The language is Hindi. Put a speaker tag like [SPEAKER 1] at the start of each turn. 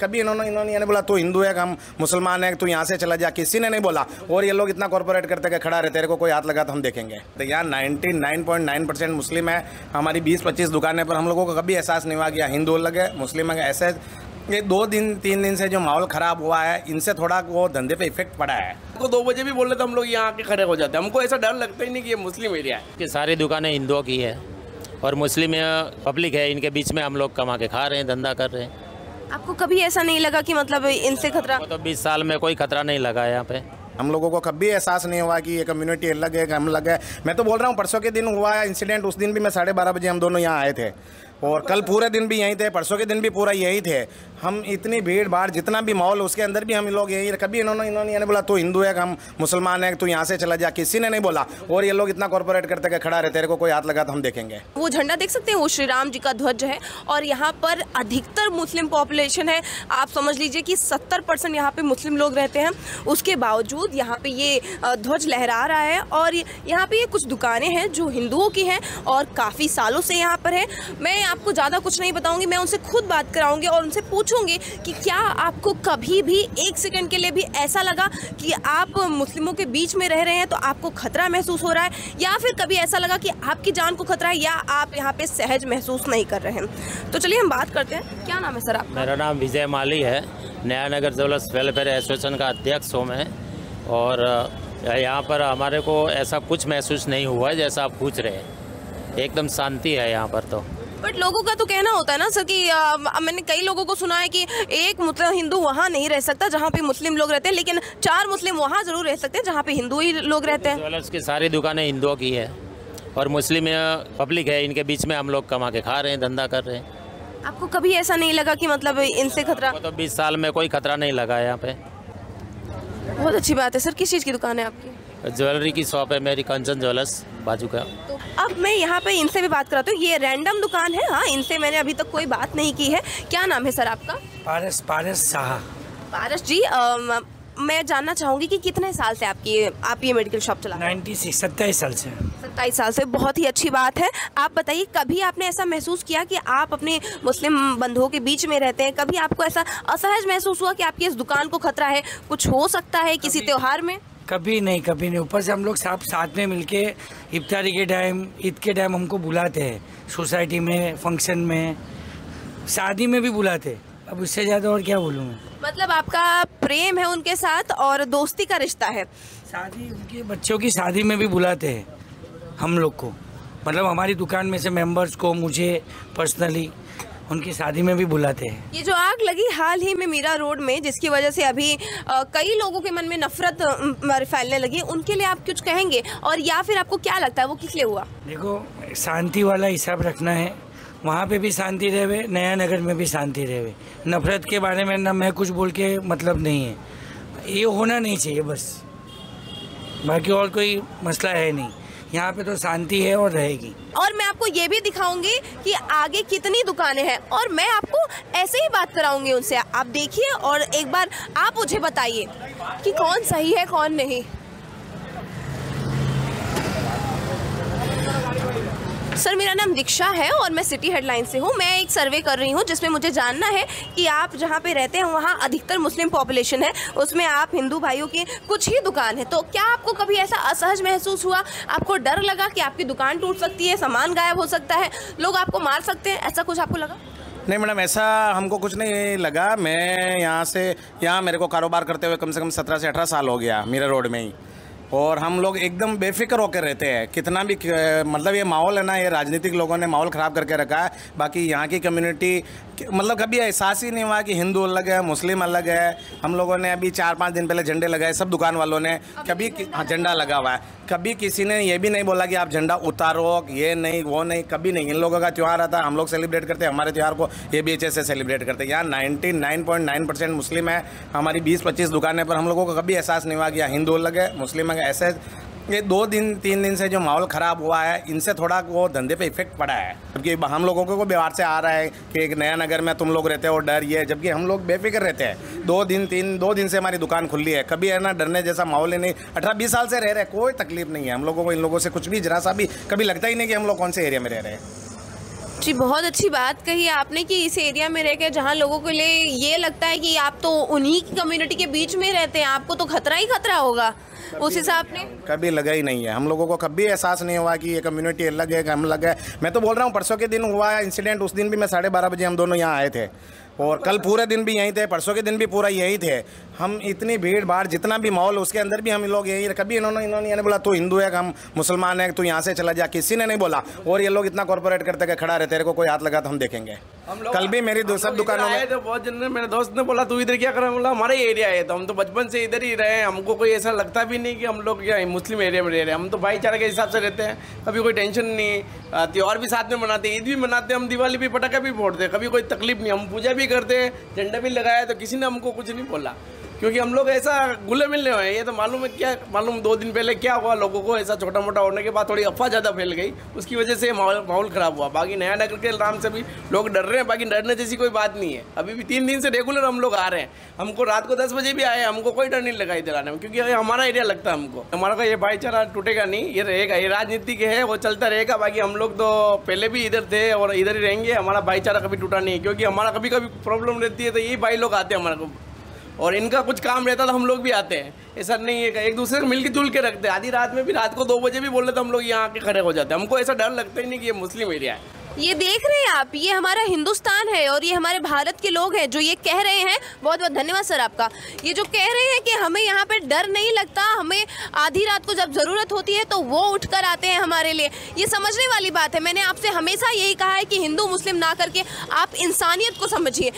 [SPEAKER 1] कभी इन्होंने ये नहीं बोला तू हिंदू है, हम मुसलमान है, तू यहाँ से चला जा, किसी ने नहीं बोला। और ये लोग इतना कॉर्पोरेट करते कि खड़ा रहते, तेरे को कोई हाथ लगा तो हम देखेंगे। तो यहाँ 99.9% मुस्लिम है। हमारी 20-25 दुकानें पर हम लोगों को कभी एहसास नहीं हुआ कि हिंदू अलग है, मुस्लिम है। ऐसे ये 2-3 दिन से जो माहौल ख़राब हुआ है, इनसे थोड़ा वो धंधे पे इफेक्ट पड़ा है।
[SPEAKER 2] को 2 बजे भी बोल रहे तो हम लोग यहाँ आके खड़े हो जाते हैं। हमको ऐसा डर लगता ही नहीं कि ये मुस्लिम एरिया है।
[SPEAKER 3] कि सारी दुकानें हिंदुओं की है और मुस्लिम पब्लिक है, इनके बीच में हम लोग कमा के खा रहे हैं, धंधा कर रहे हैं।
[SPEAKER 4] आपको कभी ऐसा नहीं लगा कि मतलब इनसे खतरा?
[SPEAKER 3] तो 20 साल में कोई खतरा नहीं लगा यहाँ पे।
[SPEAKER 1] हम लोगों को कभी एहसास नहीं हुआ कि ये कम्युनिटी अलग है, हम अलग है। मैं तो बोल रहा हूँ, परसों के दिन हुआ इंसिडेंट, उस दिन भी मैं 12:30 बजे हम दोनों यहाँ आए थे और कल पूरे दिन भी यहीं थे, परसों के दिन भी पूरा यही थे हम। इतनी भीड़ भाड़, जितना भी माहौल, उसके अंदर भी हम लोग यही। कभी इन्होंने ये नहीं बोला तू हिंदू है, हम मुसलमान है, तू यहाँ से चला जा, किसी ने नहीं बोला। और ये लोग इतना कॉर्पोरेट करते कि खड़ा रहते, तेरे को कोई हाथ लगा तो हम देखेंगे।
[SPEAKER 4] वो झंडा देख सकते हैं, वो श्री राम जी का ध्वज है और यहाँ पर अधिकतर मुस्लिम पॉपुलेशन है। आप समझ लीजिए कि 70% यहाँ पे मुस्लिम लोग रहते हैं। उसके बावजूद यहाँ पे ये ध्वज लहरा रहा है और यहाँ पे ये कुछ दुकानें हैं जो हिंदुओं की हैं और काफ़ी सालों से यहाँ पर है। मैं आपको ज़्यादा कुछ नहीं बताऊंगी, मैं उनसे खुद बात कराऊंगी और उनसे पूछूंगी कि क्या आपको कभी भी 1 सेकंड के लिए भी ऐसा लगा कि आप मुस्लिमों के बीच में रह रहे हैं तो आपको खतरा महसूस हो रहा है, या फिर कभी ऐसा लगा कि आपकी जान को खतरा है, या आप यहाँ पे सहज महसूस नहीं कर रहे हैं। तो चलिए हम बात करते हैं। क्या नाम है सर आपका?
[SPEAKER 3] मेरा नाम विजय माली है, नया नगर ज्वेलर्स वेलफेयर एसोसिएशन का अध्यक्ष हूँ मैं। और यहाँ पर हमारे को ऐसा कुछ महसूस नहीं हुआ है जैसा आप पूछ रहे हैं। एकदम शांति है यहाँ पर। तो
[SPEAKER 4] बट लोगों का तो कहना होता है ना सर कि मैंने कई लोगों को सुना है कि एक मतलब हिंदू वहाँ नहीं रह सकता जहाँ पे मुस्लिम लोग रहते हैं, लेकिन 4 मुस्लिम वहाँ जरूर रह सकते हैं जहाँ पे हिंदू ही लोग रहते हैं।
[SPEAKER 3] ज्वेलर्स की सारी दुकानें हिंदुओं की है और मुस्लिम पब्लिक है, इनके बीच में हम लोग कमा के खा रहे हैं, धंधा कर रहे हैं।
[SPEAKER 4] आपको कभी ऐसा नहीं लगा कि मतलब इनसे खतरा?
[SPEAKER 3] तो 20 साल में कोई खतरा नहीं लगा यहाँ पे।
[SPEAKER 4] बहुत अच्छी बात है सर। किस चीज़ की दुकान है आपकी?
[SPEAKER 3] ज्वेलरी की शॉप है मेरी, कंचन ज्वेलर्स बाजू का।
[SPEAKER 4] तो अब मैं यहाँ पे इनसे भी बात कराती हूँ। ये रैंडम दुकान है, हाँ, इनसे मैंने अभी तक कोई बात नहीं की है। क्या नाम है सर आपका?
[SPEAKER 5] पारस शाह।
[SPEAKER 4] पारस जी, मैं जानना चाहूँगी कि कितने साल से आप ये मेडिकल शॉप चला?
[SPEAKER 5] 27 साल से।
[SPEAKER 4] 27 साल से, बहुत ही अच्छी बात है। आप बताइए, कभी आपने ऐसा महसूस किया कि आप अपने मुस्लिम बंधुओं के बीच में रहते हैं? कभी आपको ऐसा असहज महसूस हुआ कि आपकी इस दुकान को खतरा है, कुछ हो सकता है किसी त्योहार में?
[SPEAKER 5] कभी नहीं। ऊपर से हम लोग सब साथ में मिलके इफ्तारी के टाइम, ईद के टाइम हमको बुलाते हैं, सोसाइटी में, फंक्शन में, शादी में भी बुलाते। अब उससे ज़्यादा और क्या बोलूँ मैं।
[SPEAKER 4] मतलब आपका प्रेम है उनके साथ और दोस्ती का रिश्ता है।
[SPEAKER 5] शादी, उनके बच्चों की शादी में भी बुलाते हैं हम लोग को, मतलब हमारी दुकान में से मेंबर्स को, मुझे पर्सनली उनकी शादी में भी बुलाते हैं।
[SPEAKER 4] ये जो आग लगी हाल ही में मीरा रोड में, जिसकी वजह से अभी कई लोगों के मन में नफरत फैलने लगी, उनके लिए आप कुछ कहेंगे? और या फिर आपको क्या लगता है वो किस लिए हुआ?
[SPEAKER 5] देखो, शांति वाला हिसाब रखना है, वहाँ पे भी शांति रहे, नया नगर में भी शांति रहे। नफरत के बारे में ना मैं कुछ बोल के मतलब नहीं है, ये होना नहीं चाहिए बस, बाकी और कोई मसला है नहीं। यहाँ पे तो शांति है और रहेगी।
[SPEAKER 4] और मैं आपको ये भी दिखाऊंगी कि आगे कितनी दुकानें हैं और मैं आपको ऐसे ही बात कराऊंगी उनसे। आप देखिए और एक बार आप मुझे बताइए कि कौन सही है कौन नहीं। सर, मेरा नाम दीक्षा है और मैं सिटी हेडलाइन से हूँ। मैं एक सर्वे कर रही हूँ जिसमें मुझे जानना है कि आप जहाँ पे रहते हैं वहाँ अधिकतर मुस्लिम पॉपुलेशन है, उसमें आप हिंदू भाइयों की कुछ ही दुकान है। तो क्या आपको कभी ऐसा असहज महसूस हुआ, आपको डर लगा कि आपकी दुकान टूट सकती है, सामान गायब हो सकता है, लोग आपको मार सकते हैं, ऐसा कुछ आपको लगा?
[SPEAKER 1] नहीं मैडम, ऐसा हमको कुछ नहीं लगा। मैं यहाँ मेरे को कारोबार करते हुए कम से कम 17 से 18 साल हो गया मीरा रोड में ही, और हम लोग एकदम बेफिक्र होकर रहते हैं। कितना भी मतलब ये माहौल है ना, ये राजनीतिक लोगों ने माहौल ख़राब करके रखा है। बाकी यहाँ की कम्युनिटी मतलब कभी एहसास ही नहीं हुआ कि हिंदू अलग है, मुस्लिम अलग है। हम लोगों ने अभी 4-5 दिन पहले झंडे लगाए, सब दुकान वालों ने, कभी झंडा लगा हुआ है। कभी किसी ने ये भी नहीं बोला कि आप झंडा उतारो, ये नहीं वो नहीं, कभी नहीं। इन लोगों का त्यौहार आता है, हम लोग सेलिब्रेट करते हैं, हमारे त्यौहार को ये भी अच्छे से सेलिब्रेट करते हैं। यहाँ 99.9% मुस्लिम है। हमारी 20-25 दुकानें पर हम लोगों को कभी एहसास नहीं हुआ कि हिंदू अलग है, मुस्लिम है। ऐसे ये 2-3 दिन से जो माहौल ख़राब हुआ है, इनसे थोड़ा वो धंधे पे इफेक्ट पड़ा है। क्योंकि हम लोगों को बिहार से आ रहा है कि एक नया नगर में तुम लोग रहते हो, डर ये, जबकि हम लोग बेफिक्र रहते हैं। 2 दिन से हमारी दुकान खुली है, कभी है ना डरने जैसा माहौल ही नहीं। 18-20 साल से रह रहे, कोई तकलीफ नहीं है हम लोगों को। इन लोगों से कुछ भी जरा सा भी कभी लगता ही नहीं कि हम लोग कौन से एरिया में रह रहे हैं।
[SPEAKER 4] जी, बहुत अच्छी बात कही आपने कि इस एरिया में रह के जहाँ लोगों के लिए ये लगता है कि आप तो उन्हीं की कम्युनिटी के बीच में रहते हैं, आपको तो खतरा ही खतरा होगा, उस हिसाब ने
[SPEAKER 1] कभी लगा ही नहीं है। हम लोगों को कभी एहसास नहीं हुआ कि ये कम्युनिटी अलग है, हम अलग है। मैं तो बोल रहा हूँ, परसों के दिन हुआ इंसिडेंट, उस दिन भी मैं 12:30 बजे हम दोनों यहाँ आए थे और कल पूरे दिन भी यहीं थे, परसों के दिन भी पूरा यही थे हम। इतनी भीड़ भाड़ जितना भी माहौल उसके अंदर भी हम लोग यही, कभी इन्होंने ये नहीं बोला तू हिंदू है हम मुसलमान है तू यहाँ से चला जा, किसी ने नहीं बोला। और ये लोग इतना कॉर्पोरेट करते कि खड़ा रहते, तेरे को कोई हाथ लगा तो हम देखेंगे। कल भी मेरी सब दुकानों में
[SPEAKER 2] तो बहुत जन, मेरे दोस्त ने बोला तू इधर क्या कर रहा है, बोला हमारा एरिया है, तो हम तो बचपन से इधर ही रहे हैं, हमको कोई ऐसा लगता भी नहीं कि हम लोग क्या मुस्लिम एरिया में रह रहे हैं। हम तो भाईचारे के हिसाब से रहते हैं, कभी कोई टेंशन नहीं। त्योहार भी साथ में मनाते हैं, ईद भी मनाते हैं, हम दिवाली भी पटाखा भी फोड़ते हैं, कभी कोई तकलीफ नहीं। हम पूजा भी करते हैं, झंडा भी लगाया, तो किसी ने हमको कुछ नहीं बोला, क्योंकि हम लोग ऐसा घुले मिलने हुए हैं। ये तो मालूम है क्या, मालूम 2 दिन पहले क्या हुआ, लोगों को ऐसा छोटा मोटा होने के बाद थोड़ी अफवाह ज़्यादा फैल गई, उसकी वजह से माहौल ख़राब हुआ। बाकी नया नगर के नाम से भी लोग डर रहे हैं, बाकी डरने जैसी कोई बात नहीं है। अभी भी 3 दिन से रेगुलर हम लोग आ रहे हैं, हमको रात को 10 बजे भी आए, हमको कोई डर नहीं लगा इधर आने में, क्योंकि हमारा एरिया लगता है हमको। हमारा का ये भाईचारा टूटेगा नहीं, ये रहेगा, ये राजनीति के है वो चलता रहेगा। बाकी हम लोग तो पहले भी इधर थे और इधर ही रहेंगे, हमारा भाईचारा कभी टूटा नहीं, क्योंकि हमारा कभी कभी प्रॉब्लम रहती है तो यही भाई लोग आते हैं हमारे को, और इनका कुछ काम रहता तो हम लोग भी आते हैं। ऐसा नहीं है, एक दूसरे को मिलके जुल के रखते हैं। आधी रात में भी, रात को 2 बजे भी बोले तो हम लोग यहाँ आके खड़े हो जाते हैं, हमको ऐसा डर लगता ही नहीं कि ये मुस्लिम एरिया है।
[SPEAKER 4] ये देख रहे हैं आप, ये हमारा हिंदुस्तान है और ये हमारे भारत के लोग हैं जो ये कह रहे हैं। बहुत बहुत धन्यवाद सर आपका। ये जो कह रहे हैं कि हमें यहाँ पे डर नहीं लगता, हमें आधी रात को जब ज़रूरत होती है तो वो उठकर आते हैं हमारे लिए, ये समझने वाली बात है। मैंने आपसे हमेशा यही कहा है कि हिंदू मुस्लिम ना करके आप इंसानियत को समझिए।